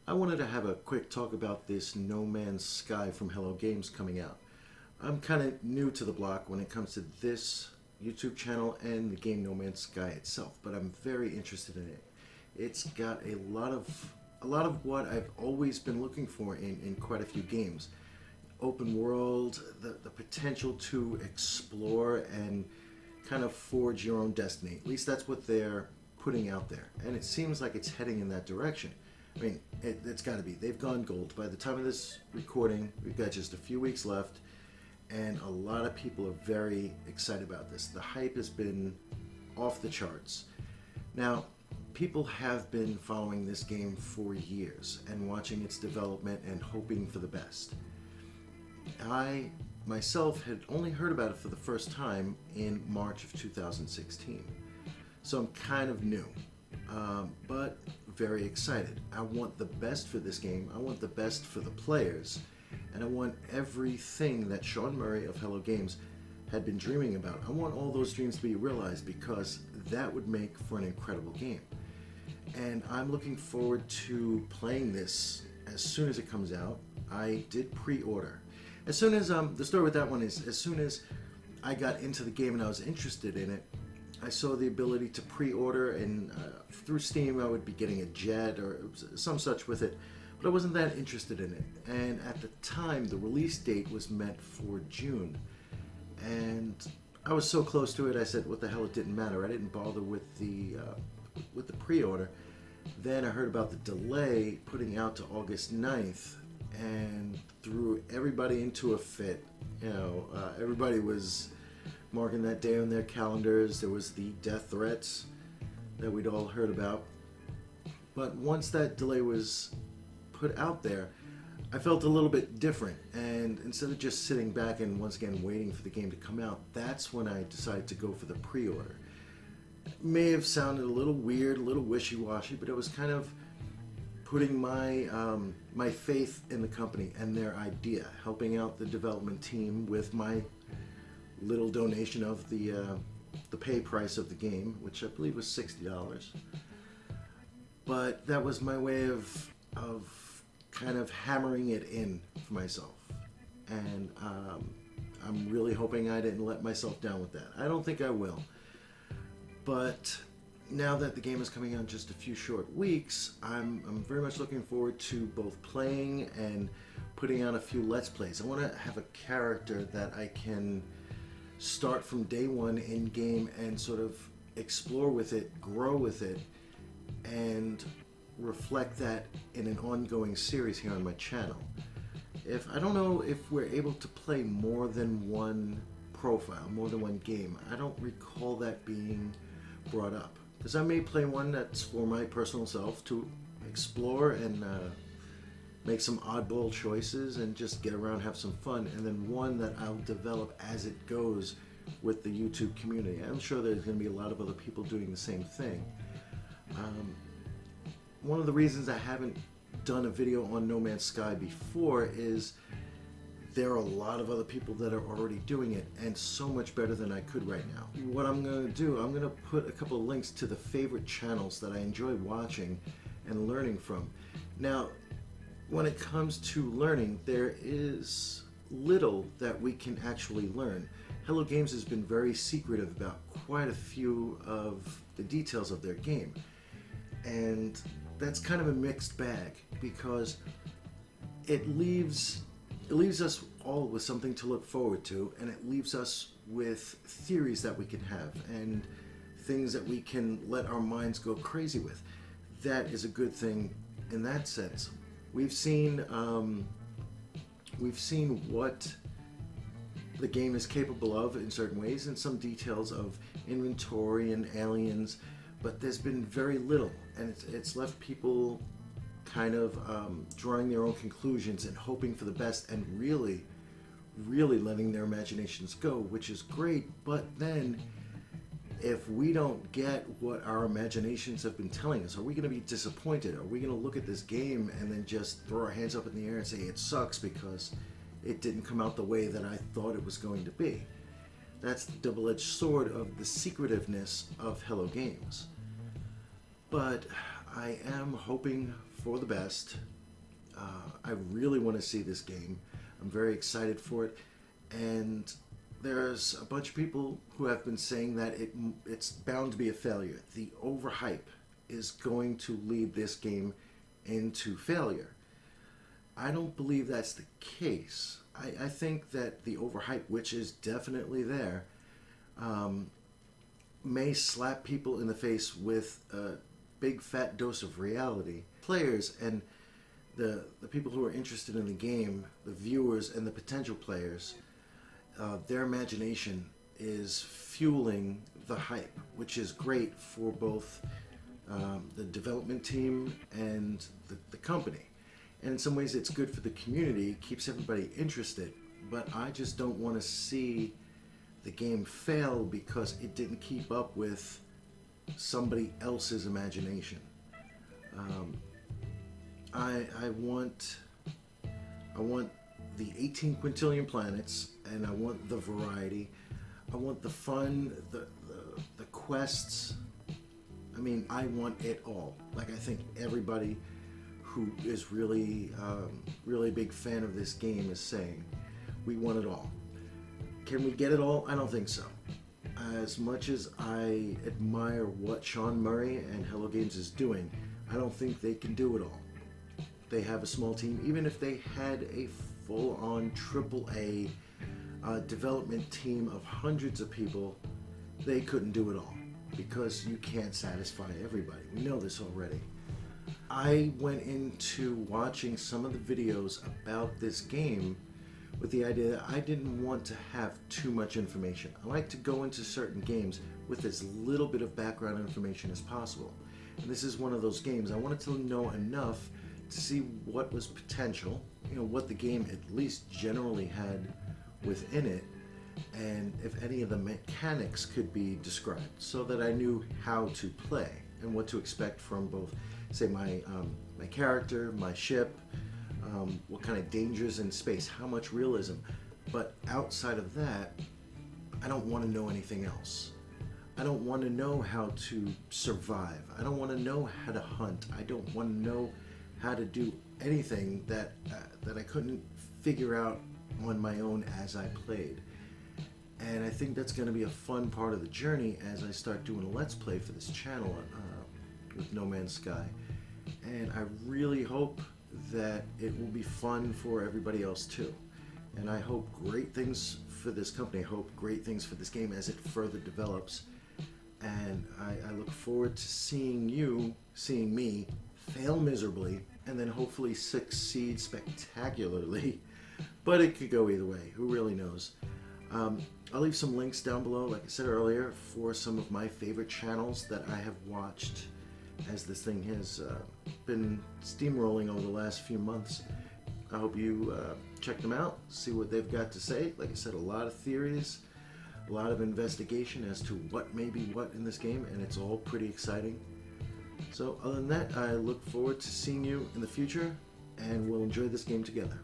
I wanted to have a quick talk about this No Man's Sky from Hello Games coming out. I'm kind of new to the block when it comes to this YouTube channel and the game No Man's Sky itself, but I'm very interested in it. It's got a lot of what I've always been looking for in quite a few games. Open world, the potential to explore and kind of forge your own destiny. At least that's what they're putting out there, and it seems like it's heading in that direction. I mean, it's got to be. They've gone gold. By the time of this recording, we've got just a few weeks left, and a lot of people are very excited about this. The hype has been off the charts. Now, people have been following this game for years and watching its development and hoping for the best. I myself had only heard about it for the first time in March of 2016, so I'm kind of new, but very excited. I want the best for this game, I want the best for the players, and I want everything that Sean Murray of Hello Games had been dreaming about. I want all those dreams to be realized, because that would make for an incredible game. And I'm looking forward to playing this as soon as it comes out. I did pre-order. As soon as, the story with that one is, as soon as I got into the game and I was interested in it, I saw the ability to pre-order, and through Steam I would be getting a jet or some such with it, but I wasn't that interested in it. And at the time, the release date was meant for June, and I was so close to it, I said, what the hell, it didn't matter. I didn't bother with the pre-order. Then I heard about the delay putting out to August 9th, and threw everybody into a fit. You know, everybody was marking that day on their calendars. There was the death threats that we'd all heard about. But once that delay was put out there, I felt a little bit different. And instead of just sitting back and once again waiting for the game to come out, that's when I decided to go for the pre-order. It may have sounded a little weird, a little wishy-washy, but it was kind of putting my my faith in the company and their idea, helping out the development team with my little donation of the pay price of the game, which I believe was $60. But that was my way of kind of hammering it in for myself, and I'm really hoping I didn't let myself down with that. I don't think I will, but now that the game is coming out in just a few short weeks, I'm very much looking forward to both playing and putting out a few Let's Plays. I want to have a character that I can start from day one in game and sort of explore with it, grow with it, and reflect that in an ongoing series here on my channel. I don't know if we're able to play more than one profile, more than one game. I don't recall that being brought up. Because I may play one that's for my personal self to explore and make some oddball choices and just get around, have some fun, and then one that I'll develop as it goes with the YouTube community. I'm sure there's going to be a lot of other people doing the same thing. One of the reasons I haven't done a video on No Man's Sky before is there are a lot of other people that are already doing it, and so much better than I could right now. What I'm going to do, I'm going to put a couple of links to the favorite channels that I enjoy watching and learning from. Now, when it comes to learning, there is little that we can actually learn. Hello Games has been very secretive about quite a few of the details of their game, and that's kind of a mixed bag, because it leaves us all with something to look forward to, and it leaves us with theories that we can have and things that we can let our minds go crazy with. That is a good thing in that sense. We've seen what the game is capable of in certain ways, and some details of inventory and aliens, but there's been very little, and it's left people kind of drawing their own conclusions and hoping for the best, and really letting their imaginations go, which is great. But then if we don't get what our imaginations have been telling us, are we going to be disappointed? Are we going to look at this game and then just throw our hands up in the air and say it sucks because it didn't come out the way that I thought it was going to be? That's the double-edged sword of the secretiveness of Hello Games. But I am hoping for the best. I really want to see this game. I'm very excited for it. And there's a bunch of people who have been saying that it's bound to be a failure. The overhype is going to lead this game into failure. I don't believe that's the case. I think that the overhype, which is definitely there, may slap people in the face with a big fat dose of reality. Players and the people who are interested in the game, the viewers and the potential players, their imagination is fueling the hype, which is great for both the development team and the company. And in some ways it's good for the community, keeps everybody interested, but I just don't want to see the game fail because it didn't keep up with somebody else's imagination. I want the 18 quintillion planets, and I want the variety. I want the fun, the quests. I mean, I want it all. Like, I think everybody who is really a big fan of this game is saying, we want it all. Can we get it all? I don't think so. As much as I admire what Sean Murray and Hello Games is doing, I don't think they can do it all. They have a small team. Even if they had a full-on AAA development team of hundreds of people, they couldn't do it all because you can't satisfy everybody. We know this already. I went into watching some of the videos about this game with the idea that I didn't want to have too much information. I like to go into certain games with as little bit of background information as possible. And this is one of those games. I wanted to know enough to see what was potential, what the game at least generally had within it, and if any of the mechanics could be described, so that I knew how to play and what to expect from both, say, my character, my ship, what kind of dangers in space, how much realism. But outside of that, I don't want to know anything else. I don't want to know how to survive. I don't want to know how to hunt. I don't want to know how to do anything that I couldn't figure out on my own as I played. And I think that's going to be a fun part of the journey as I start doing a Let's Play for this channel with No Man's Sky. And I really hope that it will be fun for everybody else too. And I hope great things for this company. I hope great things for this game as it further develops. And I look forward to seeing me fail miserably and then hopefully succeed spectacularly. But it could go either way. Who really knows? I'll leave some links down below, like I said earlier, for some of my favorite channels that I have watched as this thing has been steamrolling over the last few months. I hope you check them out, see what they've got to say. Like I said, a lot of theories, a lot of investigation as to what may be what in this game, and it's all pretty exciting. So other than that, I look forward to seeing you in the future, and we'll enjoy this game together.